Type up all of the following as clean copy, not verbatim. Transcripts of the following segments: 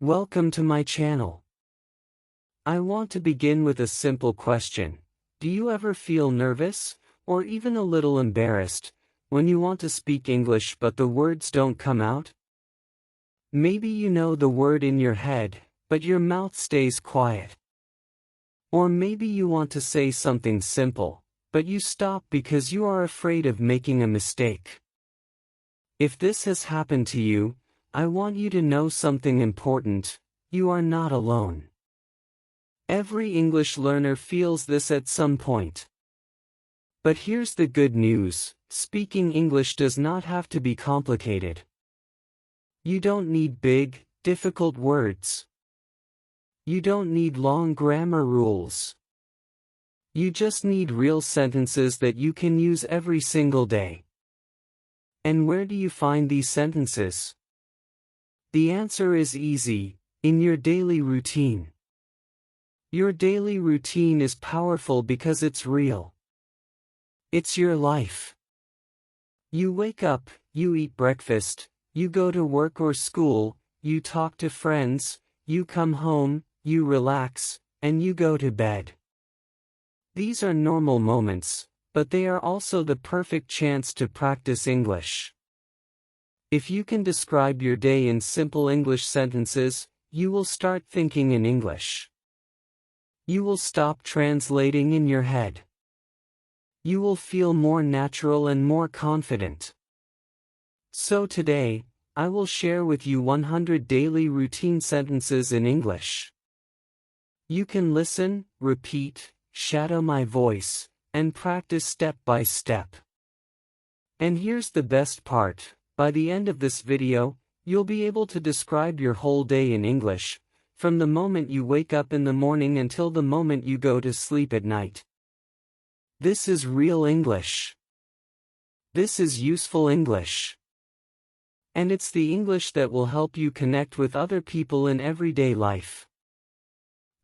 Welcome to my channel. I want to begin with a simple question. Do you ever feel nervous, or even a little embarrassed, when you want to speak English but the words don't come out? Maybe you know the word in your head, but your mouth stays quiet. Or maybe you want to say something simple, but you stop because you are afraid of making a mistake. If this has happened to you, I want you to know something important: you are not alone. Every English learner feels this at some point. But here's the good news: speaking English does not have to be complicated. You don't need big, difficult words. You don't need long grammar rules. You just need real sentences that you can use every single day. And where do you find these sentences? The answer is easy: in your daily routine. Your daily routine is powerful because it's real. It's your life. You wake up, you eat breakfast, you go to work or school, you talk to friends, you come home, you relax, and you go to bed. These are normal moments, but they are also the perfect chance to practice English. If you can describe your day in simple English sentences, you will start thinking in English. You will stop translating in your head. You will feel more natural and more confident. So today, I will share with you 100 daily routine sentences in English. You can listen, repeat, shadow my voice, and practice step by step. And here's the best part: by the end of this video, you'll be able to describe your whole day in English, from the moment you wake up in the morning until the moment you go to sleep at night. This is real English. This is useful English. And it's the English that will help you connect with other people in everyday life.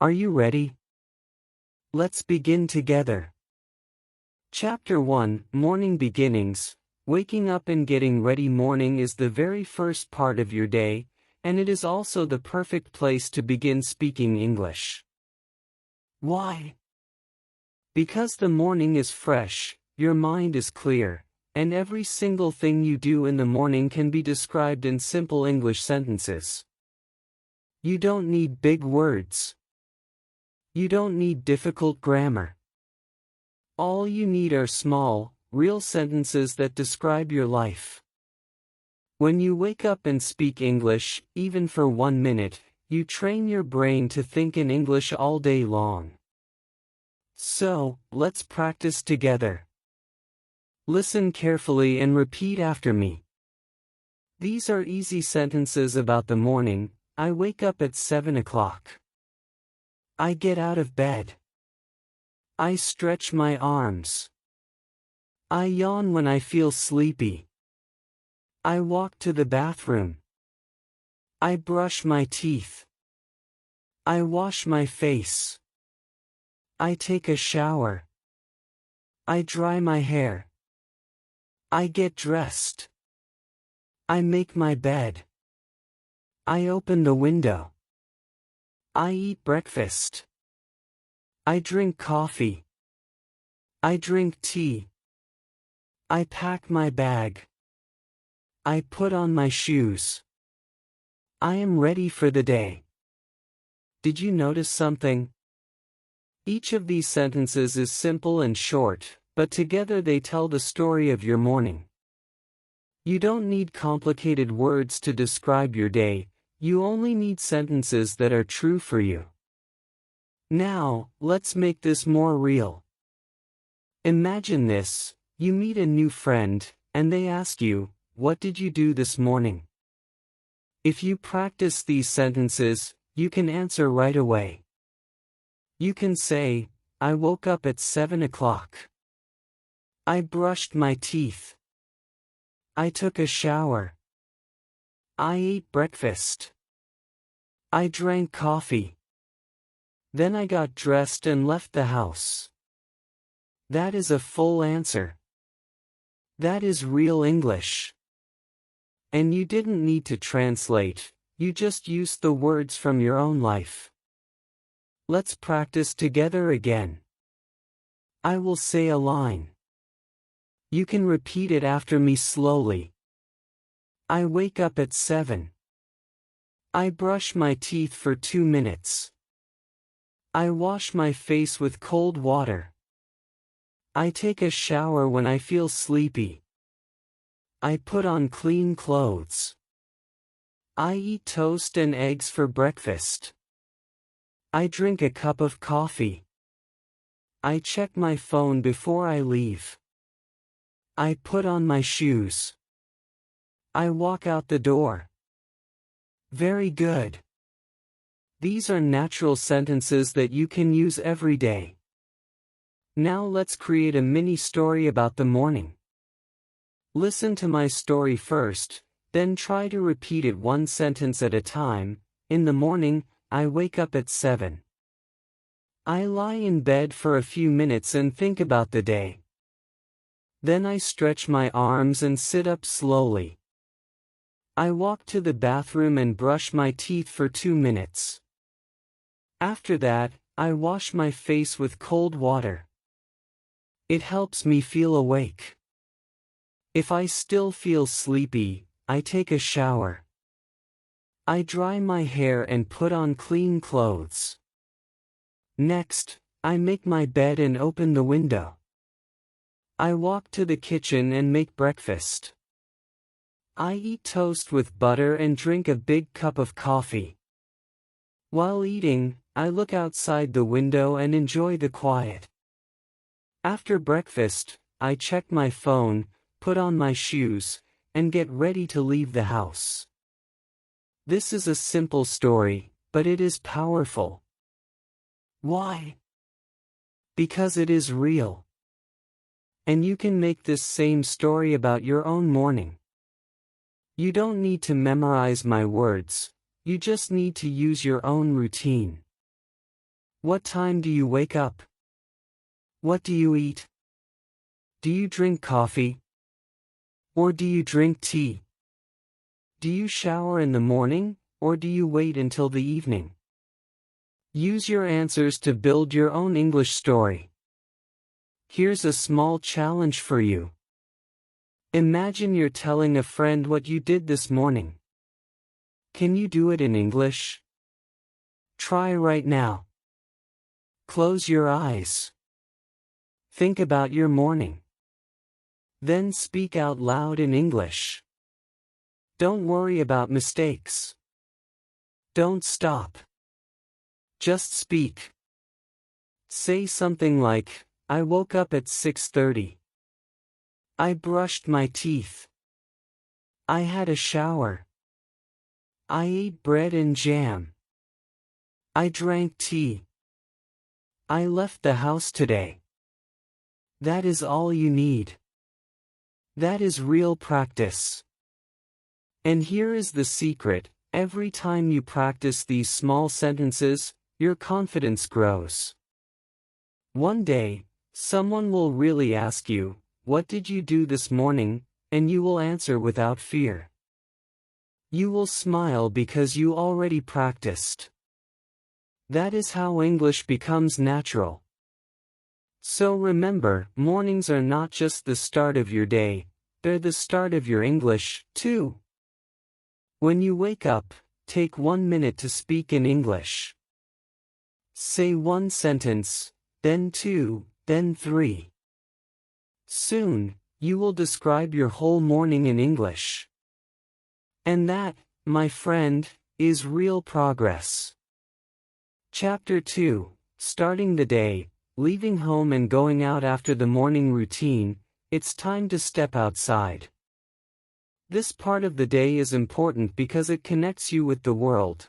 Are you ready? Let's begin together. Chapter 1: Morning Beginnings. Waking up and getting ready. Morning is the very first part of your day, and it is also the perfect place to begin speaking English. Why? Because the morning is fresh, your mind is clear, and every single thing you do in the morning can be described in simple English sentences. You don't need big words. You don't need difficult grammar. All you need are small, real sentences that describe your life. When you wake up and speak English, even for 1 minute, you train your brain to think in English all day long. So, let's practice together. Listen carefully and repeat after me. These are easy sentences about the morning. I wake up at 7 o'clock. I get out of bed. I stretch my arms. I yawn when I feel sleepy. I walk to the bathroom. I brush my teeth. I wash my face. I take a shower. I dry my hair. I get dressed. I make my bed. I open the window. I eat breakfast. I drink coffee. I drink tea. I pack my bag. I put on my shoes. I am ready for the day. Did you notice something? Each of these sentences is simple and short, but together they tell the story of your morning. You don't need complicated words to describe your day, you only need sentences that are true for you. Now, let's make this more real. Imagine this: you meet a new friend, and they ask you, "What did you do this morning?" If you practice these sentences, you can answer right away. You can say, "I woke up at 7 o'clock. I brushed my teeth. I took a shower. I ate breakfast. I drank coffee. Then I got dressed and left the house." That is a full answer. That is real English. And you didn't need to translate, You just use the words from your own life. Let's practice together again. I will say a line. You can repeat it after me slowly. I wake up at 7. I brush my teeth for 2 minutes. I wash my face with cold water. I take a shower when I feel sleepy. I put on clean clothes. I eat toast and eggs for breakfast. I drink a cup of coffee. I check my phone before I leave. I put on my shoes. I walk out the door. Very good. These are natural sentences that you can use every day. Now let's create a mini story about the morning. Listen to my story first, then try to repeat it one sentence at a time. In the morning, I wake up at 7. I lie in bed for a few minutes and think about the day. Then I stretch my arms and sit up slowly. I walk to the bathroom and brush my teeth for 2 minutes. After that, I wash my face with cold water. It helps me feel awake. If I still feel sleepy, I take a shower. I dry my hair and put on clean clothes. Next, I make my bed and open the window. I walk to the kitchen and make breakfast. I eat toast with butter and drink a big cup of coffee. While eating, I look outside the window and enjoy the quiet. After breakfast, I check my phone, put on my shoes, and get ready to leave the house. This is a simple story, but it is powerful. Why? Because it is real. And you can make this same story about your own morning. You don't need to memorize my words, you just need to use your own routine. What time do you wake up? What do you eat? Do you drink coffee? Or do you drink tea? Do you shower in the morning, or do you wait until the evening? Use your answers to build your own English story. Here's a small challenge for you. Imagine you're telling a friend what you did this morning. Can you do it in English? Try right now. Close your eyes. Think about your morning. Then speak out loud in English. Don't worry about mistakes. Don't stop. Just speak. Say something like, I woke up at 6:30. I brushed my teeth. I had a shower. I ate bread and jam. I drank tea. I left the house today. That is all you need. That is real practice. And here is the secret, every time you practice these small sentences, your confidence grows. One day, someone will really ask you, what did you do this morning? And you will answer without fear. You will smile because you already practiced. That is how English becomes natural. So remember, mornings are not just the start of your day, they're the start of your English, too. When you wake up, take 1 minute to speak in English. Say one sentence, then 2, then 3. Soon, you will describe your whole morning in English. And that, my friend, is real progress. Chapter 2, Starting the Day, Leaving Home and Going Out After the Morning Routine, it's time to step outside. This part of the day is important because it connects you with the world.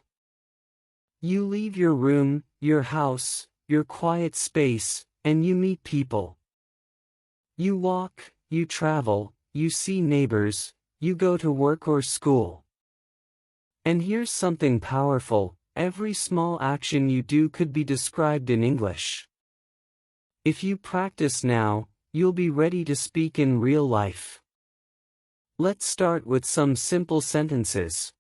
You leave your room, your house, your quiet space, and you meet people. You walk, you travel, you see neighbors, you go to work or school. And here's something powerful, every small action you do could be described in English. If you practice now, you'll be ready to speak in real life. Let's start with some simple sentences.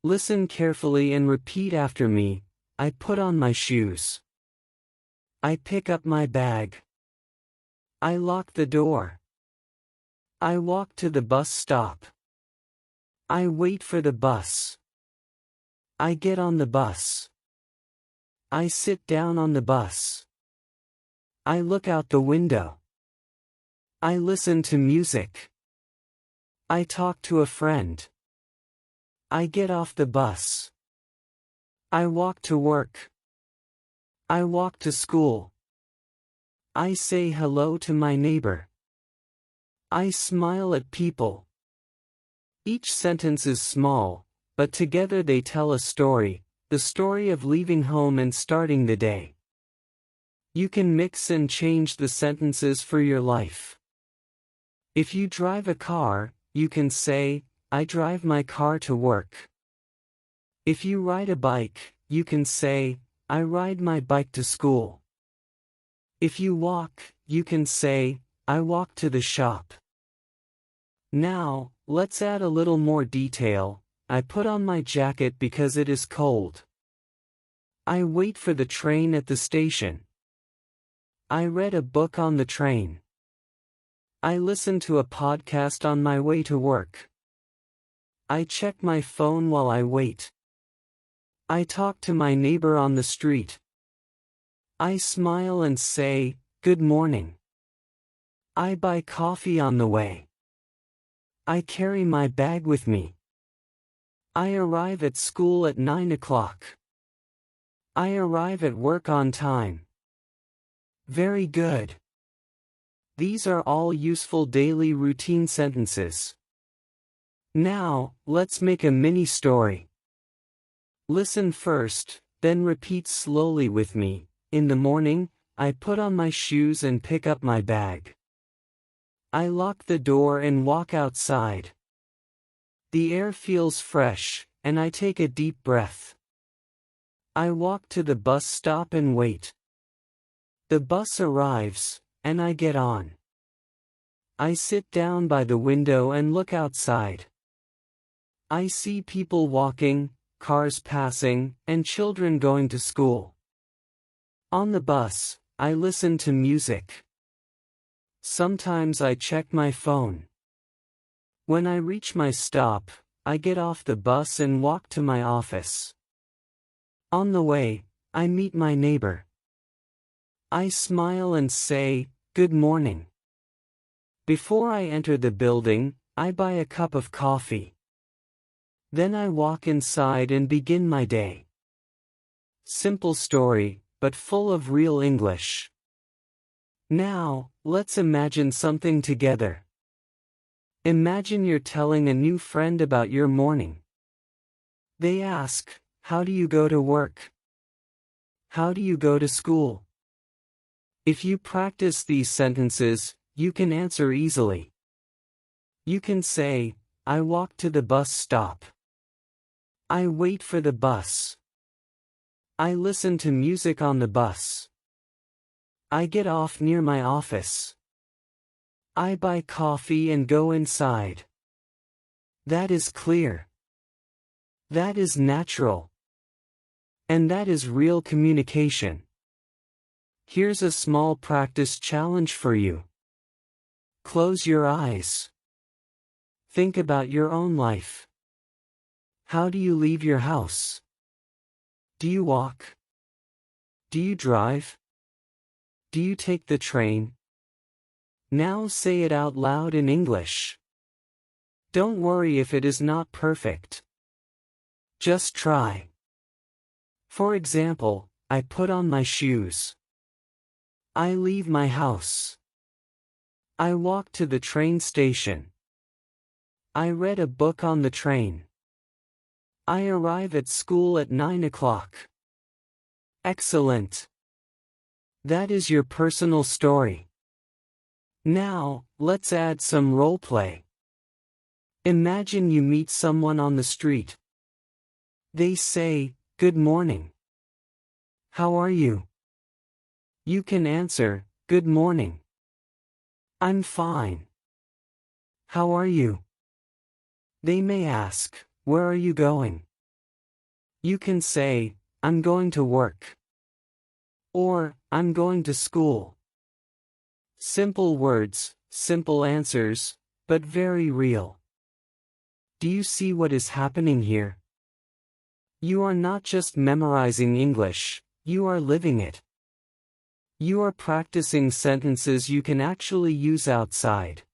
Listen carefully and repeat after me. I put on my shoes. I pick up my bag. I lock the door. I walk to the bus stop. I wait for the bus. I get on the bus. I sit down on the bus. I look out the window. I listen to music. I talk to a friend. I get off the bus. I walk to work. I walk to school. I say hello to my neighbor. I smile at people. Each sentence is small, but together they tell a story, the story of leaving home and starting the day. You can mix and change the sentences for your life. If you drive a car, you can say, I drive my car to work. If you ride a bike, you can say, I ride my bike to school. If you walk, you can say, I walk to the shop. Now, let's add a little more detail. I put on my jacket because it is cold. I wait for the train at the station. I read a book on the train. I listen to a podcast on my way to work. I check my phone while I wait. I talk to my neighbor on the street. I smile and say, good morning. I buy coffee on the way. I carry my bag with me. I arrive at school at 9 o'clock. I arrive at work on time. Very good. These are all useful daily routine sentences. Now, let's make a mini story. Listen first, then repeat slowly with me. In the morning, I put on my shoes and pick up my bag. I lock the door and walk outside. The air feels fresh, and I take a deep breath. I walk to the bus stop and wait. The bus arrives, and I get on. I sit down by the window and look outside. I see people walking, cars passing, and children going to school. On the bus, I listen to music. Sometimes I check my phone. When I reach my stop, I get off the bus and walk to my office. On the way, I meet my neighbor. I smile and say, good morning. Before I enter the building, I buy a cup of coffee. Then I walk inside and begin my day. Simple story, but full of real English. Now, let's imagine something together. Imagine you're telling a new friend about your morning. They ask, how do you go to work? How do you go to school? If you practice these sentences, you can answer easily. You can say, I walk to the bus stop. I wait for the bus. I listen to music on the bus. I get off near my office. I buy coffee and go inside. That is clear. That is natural. And that is real communication. Here's a small practice challenge for you. Close your eyes. Think about your own life. How do you leave your house? Do you walk? Do you drive? Do you take the train? Now say it out loud in English. Don't worry if it is not perfect. Just try. For example, I put on my shoes. I leave my house. I walk to the train station. I read a book on the train. I arrive at school at 9 o'clock. Excellent. That is your personal story. Now, let's add some role play. Imagine you meet someone on the street. They say, good morning. How are you? You can answer, good morning. I'm fine. How are you? They may ask, where are you going? You can say, I'm going to work. Or, I'm going to school. Simple words, simple answers, but very real. Do you see what is happening here? You are not just memorizing English, you are living it. You are practicing sentences you can actually use outside.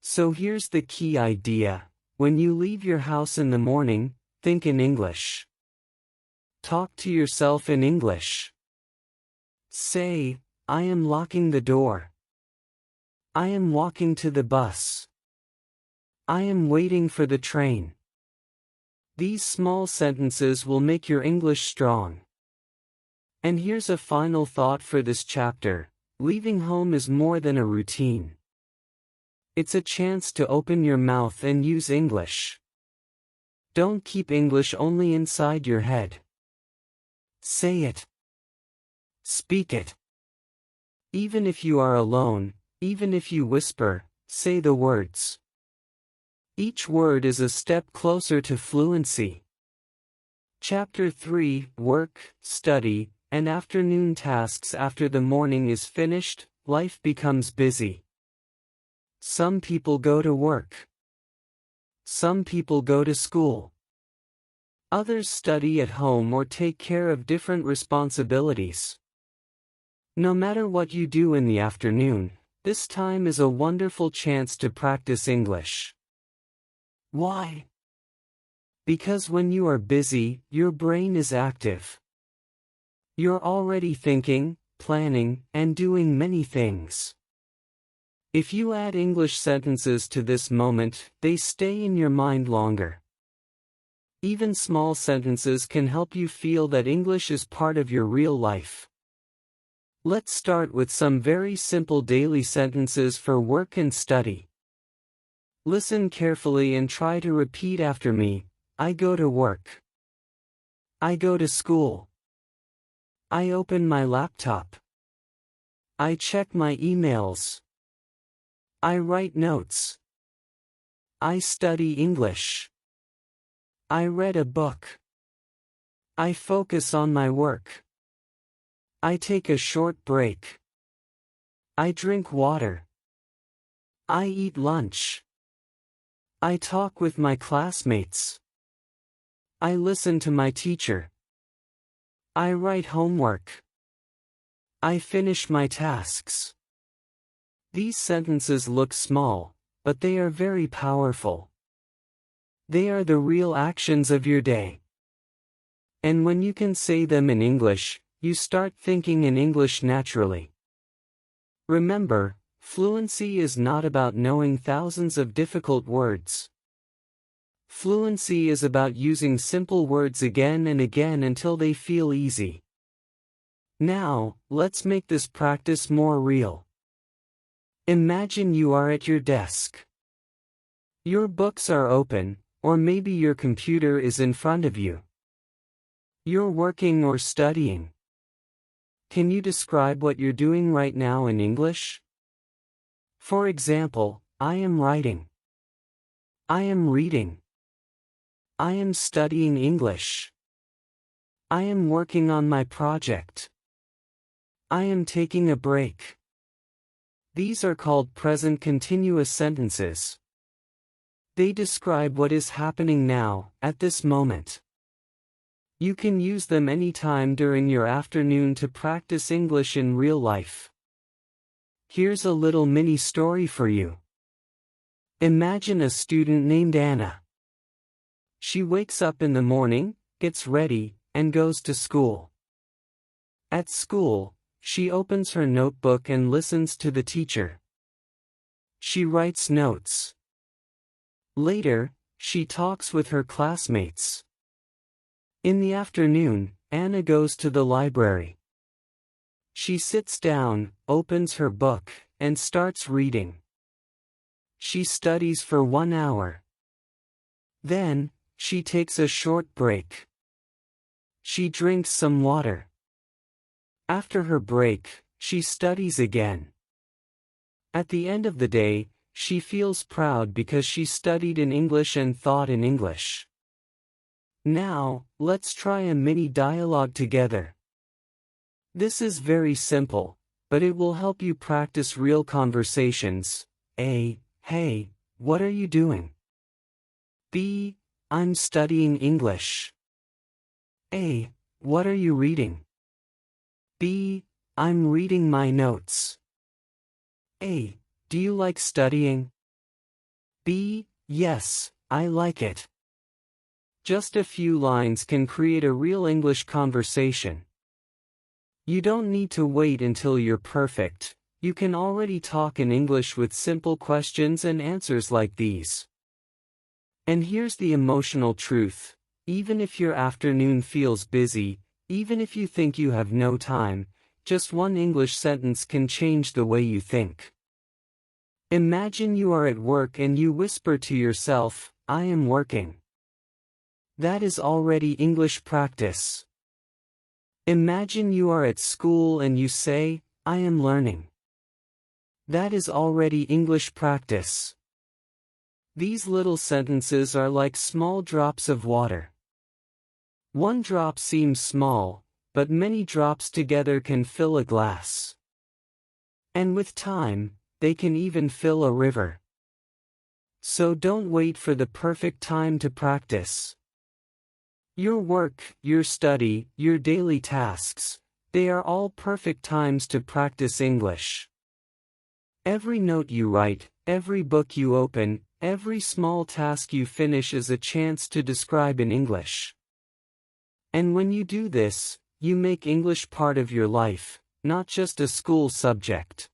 So here's the key idea: when you leave your house in the morning, think in English. Talk to yourself in English. Say, I am locking the door. I am walking to the bus. I am waiting for the train. These small sentences will make your English strong. And here's a final thought for this chapter: leaving home is more than a routine. It's a chance to open your mouth and use English. Don't keep English only inside your head. Say it. Speak it. Even if you are alone, even if you whisper, say the words. Each word is a step closer to fluency. Chapter 3: Work, Study, and Afternoon Tasks. After the morning is finished, life becomes busy. Some people go to work. Some people go to school. Others study at home or take care of different responsibilities. No matter what you do in the afternoon, this time is a wonderful chance to practice English. Why? Because when you are busy, your brain is active. You're already thinking, planning, and doing many things. If you add English sentences to this moment, they stay in your mind longer. Even small sentences can help you feel that English is part of your real life. Let's start with some very simple daily sentences for work and study. Listen carefully and try to repeat after me. I go to work. I go to school. I open my laptop. I check my emails. I write notes. I study English. I read a book. I focus on my work. I take a short break. I drink water. I eat lunch. I talk with my classmates. I listen to my teacher. I write homework. I finish my tasks. These sentences look small, but they are very powerful. They are the real actions of your day. And when you can say them in English, you start thinking in English naturally. Remember, fluency is not about knowing thousands of difficult words. Fluency is about using simple words again and again until they feel easy. Now, let's make this practice more real. Imagine you are at your desk. Your books are open, or maybe your computer is in front of you. You're working or studying. Can you describe what you're doing right now in English? For example, I am writing. I am reading. I am studying English. I am working on my project. I am taking a break. These are called present continuous sentences. They describe what is happening now, at this moment. You can use them anytime during your afternoon to practice English in real life. Here's a little mini story for you. Imagine a student named Anna. She wakes up in the morning, gets ready, and goes to school. At school, she opens her notebook and listens to the teacher. She writes notes. Later, she talks with her classmates. In the afternoon, Anna goes to the library. She sits down, opens her book, and starts reading. She studies for 1 hour. Then, she takes a short break. She drinks some water. After her break, she studies again. At the end of the day, she feels proud because she studied in English and thought in English. Now, let's try a mini dialogue together. This is very simple, but it will help you practice real conversations. A. Hey, what are you doing? B. I'm studying English. A. What are you reading? B. I'm reading my notes. A. Do you like studying? B. Yes, I like it. Just a few lines can create a real English conversation. You don't need to wait until you're perfect. You can already talk in English with simple questions and answers like these. And here's the emotional truth. Even if your afternoon feels busy, even if you think you have no time, just one English sentence can change the way you think. Imagine you are at work and you whisper to yourself, I am working. That is already English practice. Imagine you are at school and you say, I am learning. That is already English practice. These little sentences are like small drops of water. One drop seems small, but many drops together can fill a glass. And with time, they can even fill a river. So don't wait for the perfect time to practice. Your work, your study, your daily tasks, they are all perfect times to practice English. Every note you write, every book you open, every small task you finish is a chance to describe in English. And when you do this, you make English part of your life, not just a school subject.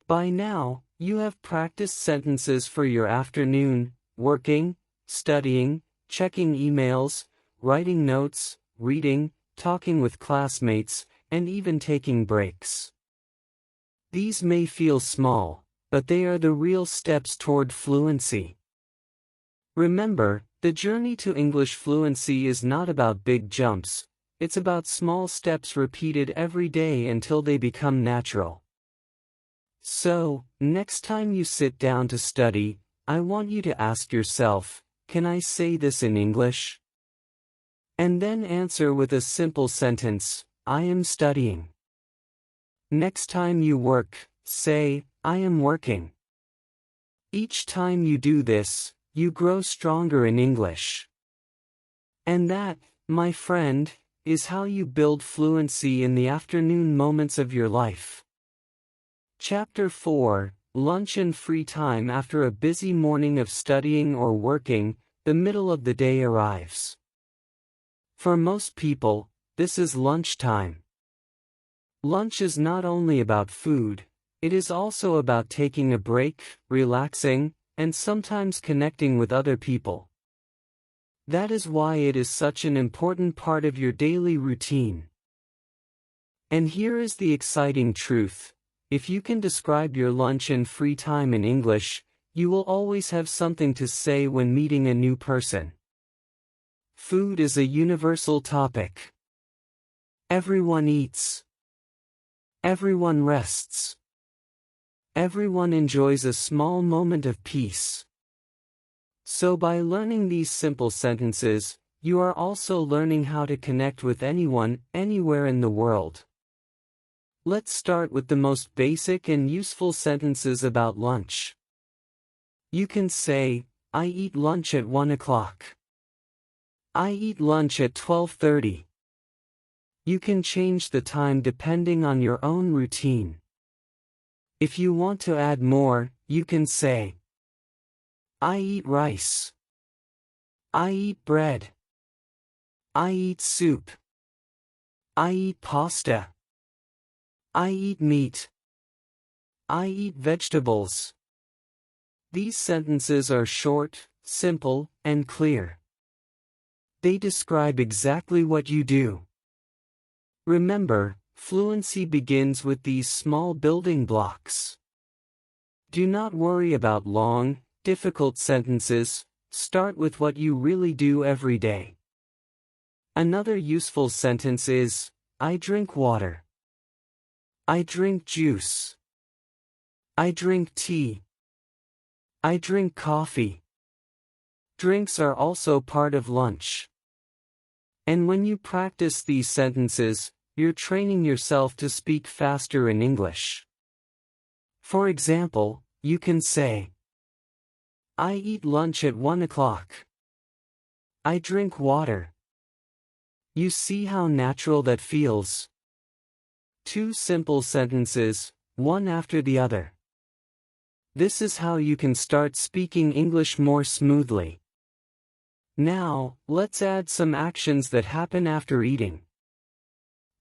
By now, you have practiced sentences for your afternoon, working, studying, checking emails, writing notes, reading, talking with classmates, and even taking breaks. These may feel small, but they are the real steps toward fluency. Remember, the journey to English fluency is not about big jumps, it's about small steps repeated every day until they become natural. So, next time you sit down to study, I want you to ask yourself, can I say this in English? And then answer with a simple sentence, I am studying. Next time you work, say, I am working. Each time you do this, you grow stronger in English. And that, my friend, is how you build fluency in the afternoon moments of your life. Chapter 4, Lunch and Free Time. After a busy morning of studying or working, the middle of the day arrives. For most people, this is lunchtime. Lunch is not only about food, it is also about taking a break, relaxing, and sometimes connecting with other people. That is why it is such an important part of your daily routine. And here is the exciting truth. If you can describe your lunch and free time in English, you will always have something to say when meeting a new person. Food is a universal topic. Everyone eats. Everyone rests. Everyone enjoys a small moment of peace. So by learning these simple sentences, you are also learning how to connect with anyone, anywhere in the world. Let's start with the most basic and useful sentences about lunch. You can say, I eat lunch at 1 o'clock. I eat lunch at 12:30. You can change the time depending on your own routine. If you want to add more, you can say, I eat rice. I eat bread. I eat soup. I eat pasta. I eat meat. I eat vegetables. These sentences are short, simple, and clear. They describe exactly what you do. Remember, fluency begins with these small building blocks. Do not worry about long, difficult sentences, start with what you really do every day. Another useful sentence is, I drink water. I drink juice. I drink tea. I drink coffee. Drinks are also part of lunch. And when you practice these sentences, you're training yourself to speak faster in English. For example, you can say, I eat lunch at 1 o'clock. I drink water. You see how natural that feels? Two simple sentences, one after the other. This is how you can start speaking English more smoothly. Now, let's add some actions that happen after eating.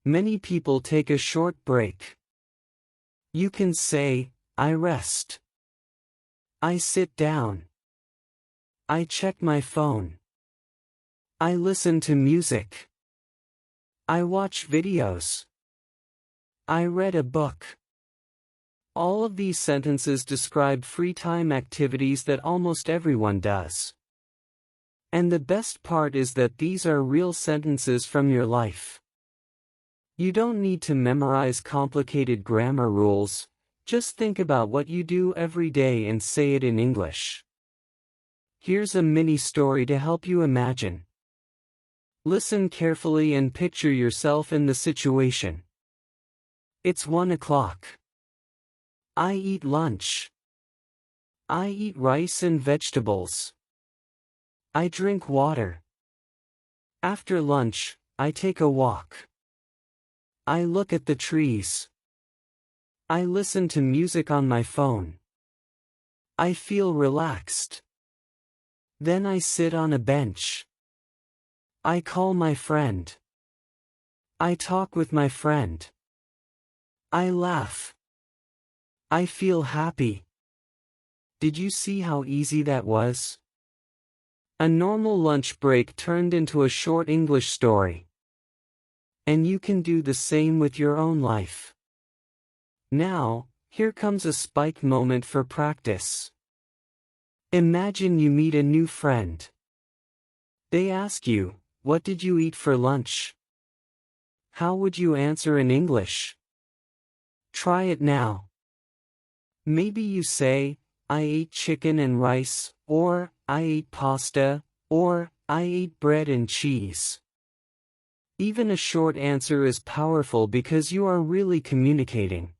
Many people take a short break. You can say, I rest. I sit down. I check my phone. I listen to music. I watch videos. I read a book. All of these sentences describe free time activities that almost everyone does. And the best part is that these are real sentences from your life. You don't need to memorize complicated grammar rules, just think about what you do every day and say it in English. Here's a mini story to help you imagine. Listen carefully and picture yourself in the situation. It's 1 o'clock. I eat lunch. I eat rice and vegetables. I drink water. After lunch, I take a walk. I look at the trees. I listen to music on my phone. I feel relaxed. Then I sit on a bench. I call my friend. I talk with my friend. I laugh. I feel happy. Did you see how easy that was? A normal lunch break turned into a short English story. And you can do the same with your own life. Now, here comes a spike moment for practice. Imagine you meet a new friend. They ask you, what did you eat for lunch? How would you answer in English? Try it now. Maybe you say, I ate chicken and rice, or I ate pasta, or I ate bread and cheese. Even a short answer is powerful because you are really communicating.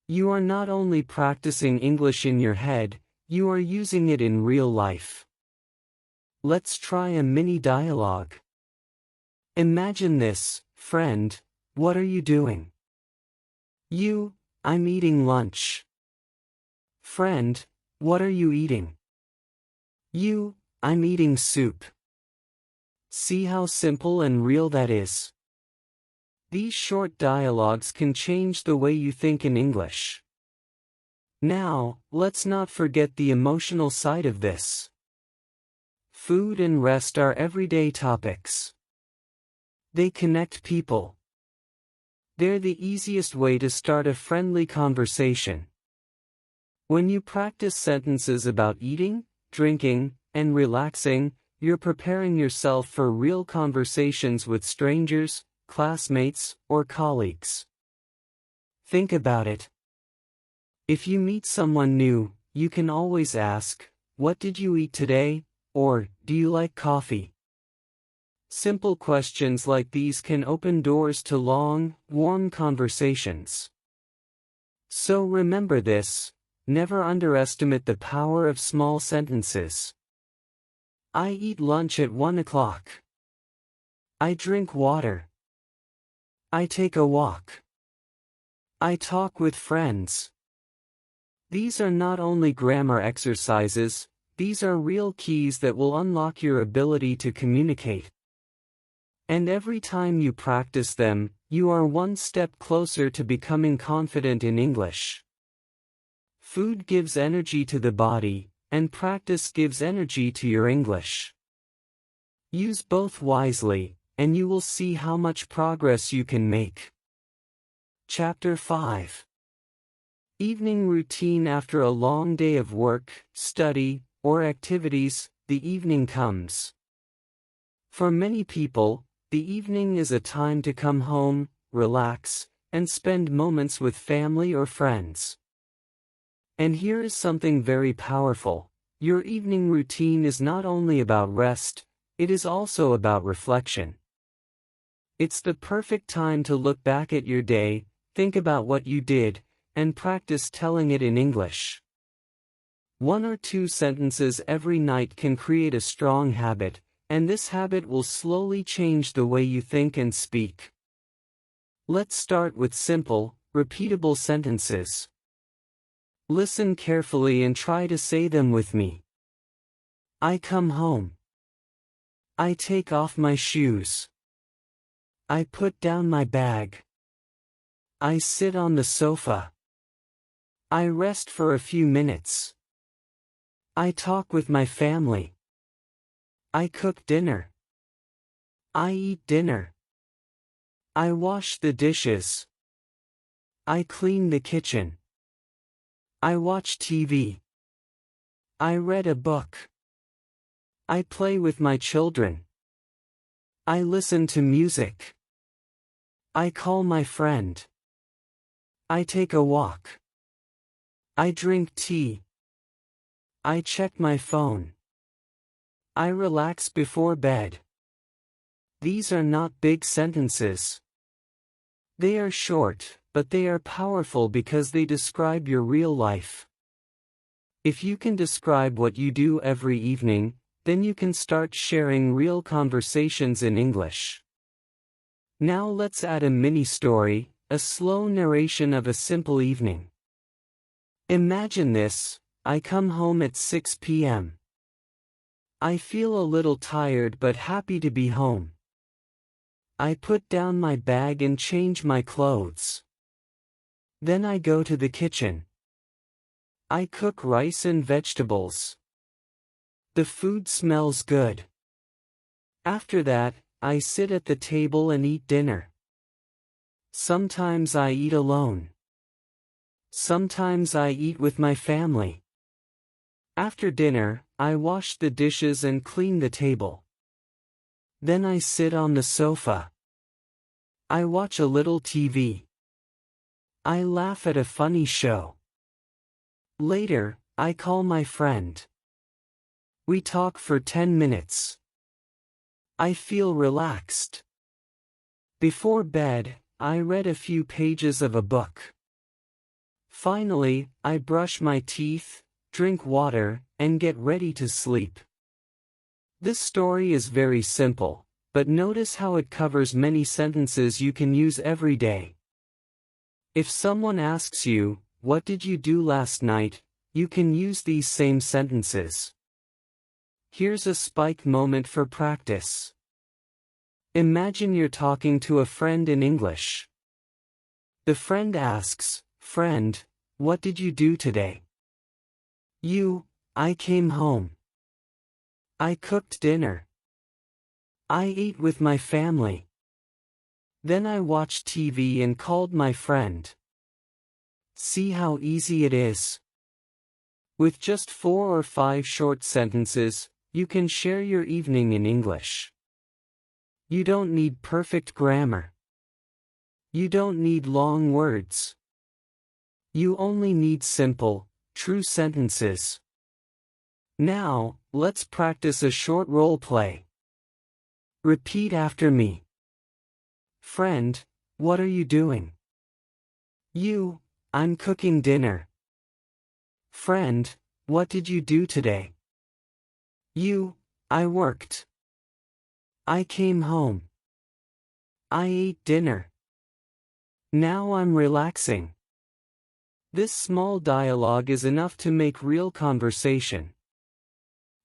You are not only practicing English in your head, you are using it in real life. Let's try a mini dialogue. Imagine this, friend, what are you doing? You, I'm eating lunch. Friend, what are you eating? You, I'm eating soup. See how simple and real that is? These short dialogues can change the way you think in English. Now, let's not forget the emotional side of this. Food and rest are everyday topics. They connect people. They're the easiest way to start a friendly conversation. When you practice sentences about eating, drinking, and relaxing, you're preparing yourself for real conversations with strangers, classmates, or colleagues. Think about it. If you meet someone new, you can always ask, what did you eat today? Or, do you like coffee? Simple questions like these can open doors to long, warm conversations. So remember this, never underestimate the power of small sentences. I eat lunch at 1 o'clock. I drink water. I take a walk. I talk with friends. These are not only grammar exercises, these are real keys that will unlock your ability to communicate. And every time you practice them, you are one step closer to becoming confident in English. Food gives energy to the body, and practice gives energy to your English. Use both wisely, and you will see how much progress you can make. Chapter 5. Evening routine. After a long day of work, study, or activities, the evening comes. For many people, the evening is a time to come home, relax, and spend moments with family or friends. And here is something very powerful. Your evening routine is not only about rest, It is also about reflection. It's the perfect time to look back at your day, think about what you did, and practice telling it in English. 1 or 2 sentences every night can create a strong habit, and this habit will slowly change the way you think and speak. Let's start with simple, repeatable sentences. Listen carefully and try to say them with me. I come home. I take off my shoes. I put down my bag. I sit on the sofa. I rest for a few minutes. I talk with my family. I cook dinner. I eat dinner. I wash the dishes. I clean the kitchen. I watch TV. I read a book. I play with my children. I listen to music. I call my friend. I take a walk. I drink tea. I check my phone. I relax before bed. These are not big sentences. They are short, but they are powerful because they describe your real life. If you can describe what you do every evening, then you can start sharing real conversations in English. Now let's add a mini story, a slow narration of a simple evening. Imagine this: I come home at 6 p.m. I feel a little tired but happy to be home. I put down my bag and change my clothes. Then I go to the kitchen. I cook rice and vegetables. The food smells good. After that, I sit at the table and eat dinner. Sometimes I eat alone. Sometimes I eat with my family. After dinner, I wash the dishes and clean the table. Then I sit on the sofa. I watch a little TV. I laugh at a funny show. Later, I call my friend. We talk for 10 minutes. I feel relaxed. Before bed, I read a few pages of a book. Finally, I brush my teeth, drink water, and get ready to sleep. This story is very simple, but notice how it covers many sentences you can use every day. If someone asks you, "What did you do last night?" you can use these same sentences. Here's a spike moment for practice. Imagine you're talking to a friend in English. The friend asks, "Friend, what did you do today?" I came home. I cooked dinner. I ate with my family. Then I watched TV and called my friend. See how easy it is? With just 4 or 5 short sentences, you can share your evening in English. You don't need perfect grammar. You don't need long words. You only need simple, true sentences. Now, let's practice a short role play. Repeat after me. Friend, what are you doing? I'm cooking dinner. Friend, what did you do today? I worked. I came home. I ate dinner. Now I'm relaxing. This small dialogue is enough to make real conversation.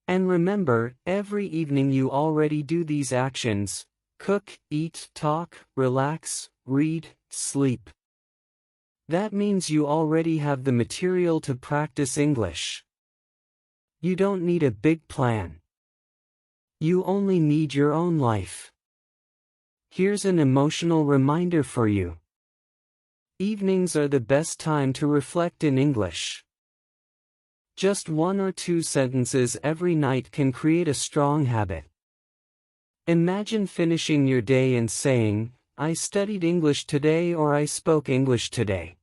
And remember, every evening you already do these actions: cook, eat, talk, relax, read, sleep. That means you already have the material to practice English. You don't need a big plan. You only need your own life. Here's an emotional reminder for you. Evenings are the best time to reflect in English. Just 1 or 2 sentences every night can create a strong habit. Imagine finishing your day and saying, "I studied English today," or "I spoke English today."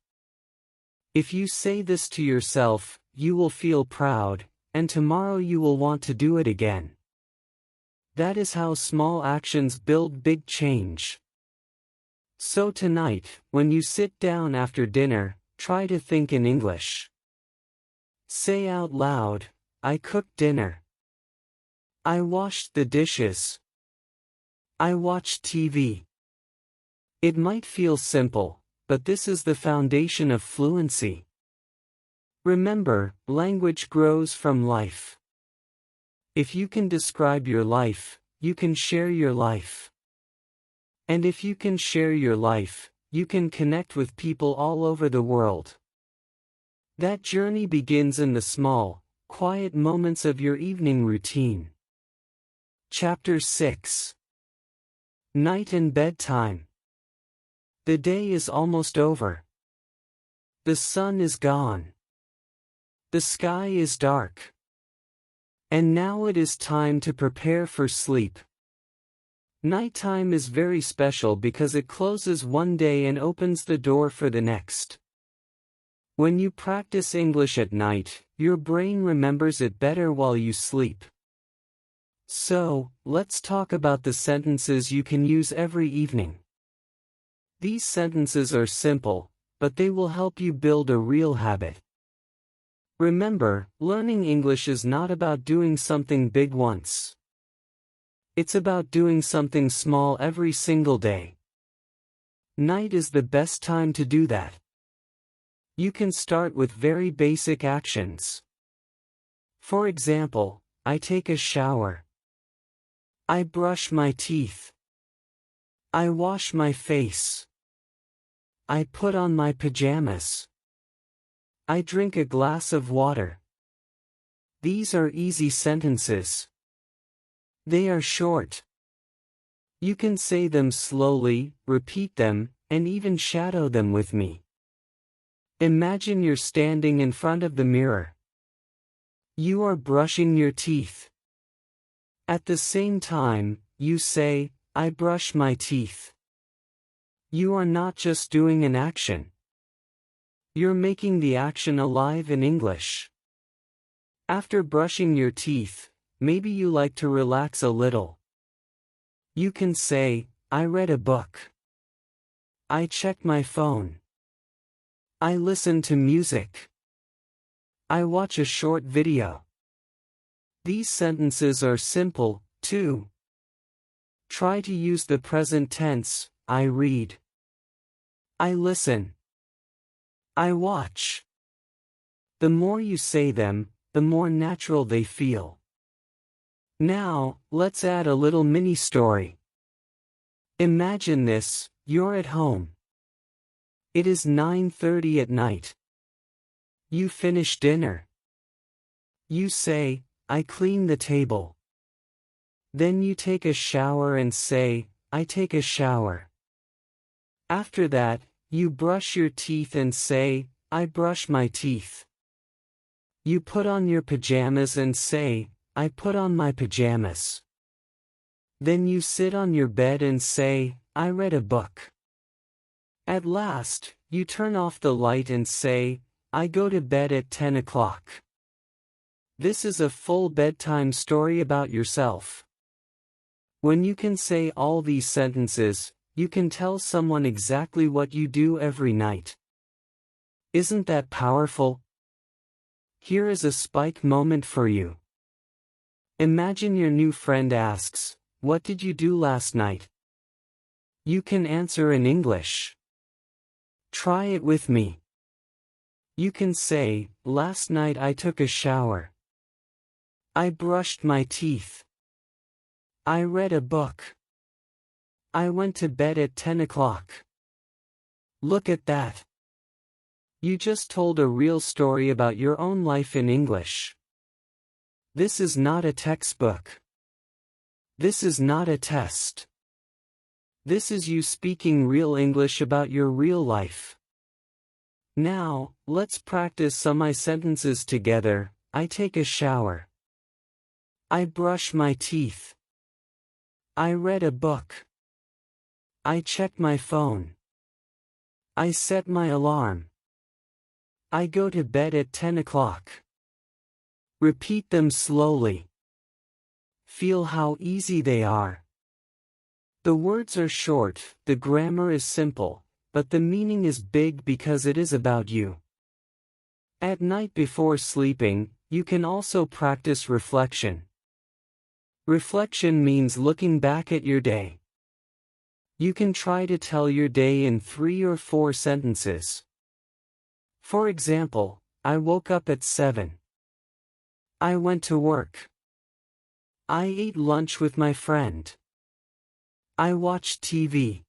If you say this to yourself, you will feel proud, and tomorrow you will want to do it again. That is how small actions build big change. So tonight, when you sit down after dinner, try to think in English. Say out loud, I cooked dinner. I washed the dishes. I watched TV. It might feel simple, but this is the foundation of fluency. Remember, language grows from life. If you can describe your life, you can share your life. And if you can share your life, you can connect with people all over the world. That journey begins in the small, quiet moments of your evening routine. Chapter 6. Night and Bedtime. The day is almost over. The sun is gone. The sky is dark. And now it is time to prepare for sleep. Nighttime is very special because it closes one day and opens the door for the next. When you practice English at night, your brain remembers it better while you sleep. So, let's talk about the sentences you can use every evening. These sentences are simple, but they will help you build a real habit. Remember, learning English is not about doing something big once. It's about doing something small every single day. Night is the best time to do that. You can start with very basic actions. For example, I take a shower. I brush my teeth. I wash my face. I put on my pajamas. I drink a glass of water. These are easy sentences. They are short. You can say them slowly, repeat them, and even shadow them with me. Imagine you're standing in front of the mirror. You are brushing your teeth. At the same time, you say, I brush my teeth. You are not just doing an action. You're making the action alive in English. After brushing your teeth, maybe you like to relax a little. You can say, I read a book. I checked my phone. I listened to music. I watch a short video. These sentences are simple, too. Try to use the present tense, I read. I listen. I watch. The more you say them, the more natural they feel. Now, let's add a little mini story. Imagine this, you're at home. It is 9:30 at night. You finish dinner. You say, I clean the table. Then you take a shower and say, I take a shower. After that, you brush your teeth and say, I brush my teeth. You put on your pajamas and say, I put on my pajamas. Then you sit on your bed and say, I read a book. At last, you turn off the light and say, I go to bed at 10 o'clock. This is a full bedtime story about yourself. When you can say all these sentences, you can tell someone exactly what you do every night. Isn't that powerful? Here is a spike moment for you. Imagine your new friend asks, what did you do last night? You can answer in English. Try it with me. You can say, last night I took a shower. I brushed my teeth. I read a book. I went to bed at 10 o'clock. Look at that. You just told a real story about your own life in English. This is not a textbook. This is not a test. This is you speaking real English about your real life. Now, let's practice some sentences together. I take a shower. I brush my teeth. I read a book. I check my phone. I set my alarm. I go to bed at 10 o'clock. Repeat them slowly. Feel how easy they are. The words are short, the grammar is simple, but the meaning is big because it is about you. At night before sleeping, you can also practice reflection. Reflection means looking back at your day. You can try to tell your day in 3 or 4 sentences. For example, I woke up at 7. I went to work. I ate lunch with my friend. I watched TV.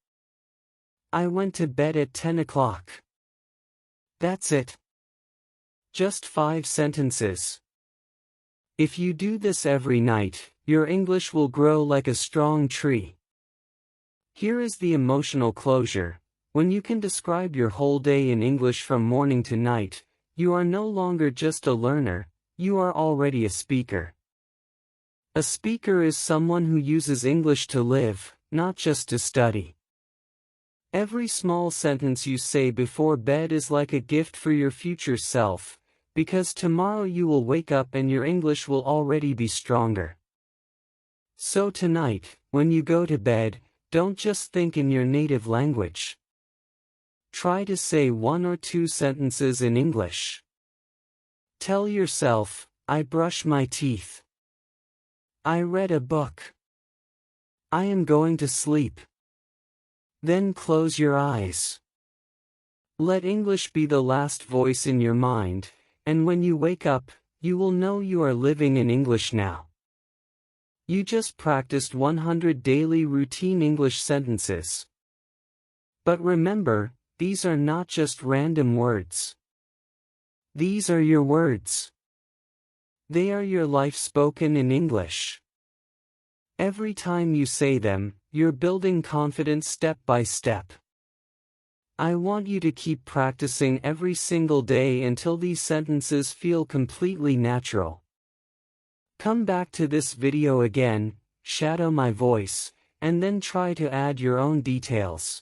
I went to bed at 10 o'clock. That's it. Just 5 sentences. If you do this every night, your English will grow like a strong tree. Here is the emotional closure. When you can describe your whole day in English from morning to night, you are no longer just a learner, you are already a speaker. A speaker is someone who uses English to live, not just to study. Every small sentence you say before bed is like a gift for your future self, because tomorrow you will wake up and your English will already be stronger. So tonight, when you go to bed, don't just think in your native language. Try to say 1 or 2 sentences in English. Tell yourself, I brush my teeth. I read a book. I am going to sleep. Then close your eyes. Let English be the last voice in your mind, and when you wake up, you will know you are living in English now. You just practiced 100 daily routine English sentences. But remember, these are not just random words. These are your words. They are your life spoken in English. Every time you say them, you're building confidence step by step. I want you to keep practicing every single day until these sentences feel completely natural. Come back to this video again, shadow my voice, and then try to add your own details.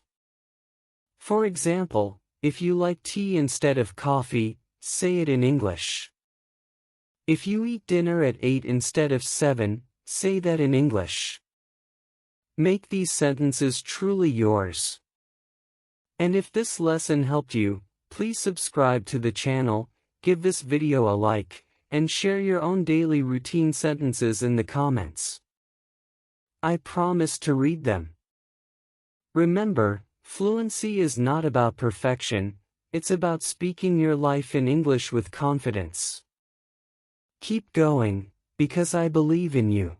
For example, if you like tea instead of coffee, say it in English. If you eat dinner at 8 instead of 7, say that in English. Make these sentences truly yours. And if this lesson helped you, please subscribe to the channel, give this video a like, and share your own daily routine sentences in the comments. I promise to read them. Remember, fluency is not about perfection, it's about speaking your life in English with confidence. Keep going, because I believe in you.